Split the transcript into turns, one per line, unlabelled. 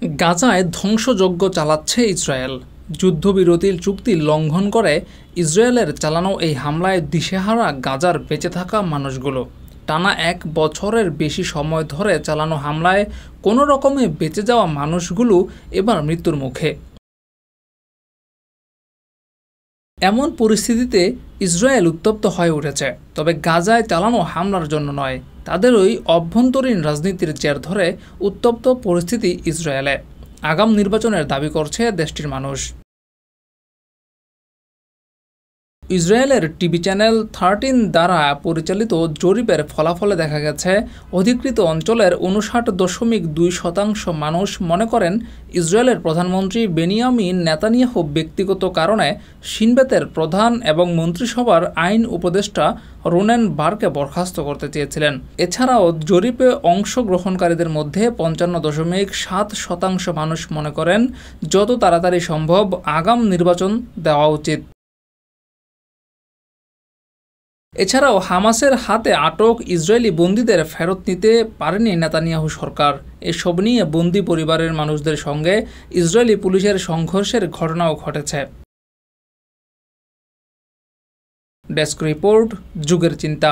গাজায় ধ্বংসযজ্ঞ চালাচ্ছে ইসরায়েল। যুদ্ধবিরতির চুক্তি লঙ্ঘন করে ইসরায়েলের চালানো এই হামলায় দিশেহারা গাজার বেঁচে থাকা মানুষগুলো। টানা ১ বছরের বেশি সময় ধরে চালানো হামলায় কোনো রকমে বেঁচে যাওয়া মানুষগুলো এবার মৃত্যুর মুখে। এমন পরিস্থিতিতে ইসরায়েল উত্তপ্ত হয়ে উঠেছে, তবে গাজায় চালানো হামলার জন্য নয়, তাদের ওই অভ্যন্তরীণ রাজনীতির জের ধরে উত্তপ্ত পরিস্থিতি ইসরায়েলে। আগাম নির্বাচনের দাবি করছে দেশটির মানুষ। ইসরায়েলের টিভি চ্যানেল 13 দ্বারা পরিচালিত জরিপের ফলাফলে দেখা গেছে, অধিকৃত অঞ্চলের ৫৯.২% মানুষ মনে করেন ইসরায়েলের প্রধানমন্ত্রী বেনিয়ামিন নেতানিয়াহু ব্যক্তিগত কারণে শিনবেতের প্রধান এবং মন্ত্রিসভার আইন উপদেষ্টা রোনেন বারকে বরখাস্ত করতে চেয়েছিলেন। এছাড়াও জরিপে অংশগ্রহণকারীদের মধ্যে ৫৫.৭% মানুষ মনে করেন যত তাড়াতাড়ি সম্ভব আগাম নির্বাচন দেওয়া উচিত। এছাড়াও হামাসের হাতে আটক ইসরায়েলি বন্দীদের ফেরত নিতে পারেনি নেতানিয়াহু সরকার। এসব নিয়ে বন্দী পরিবারের মানুষদের সঙ্গে ইসরায়েলি পুলিশের সংঘর্ষের ঘটনাও ঘটেছে। ডেস্ক রিপোর্ট, যুগের চিন্তা।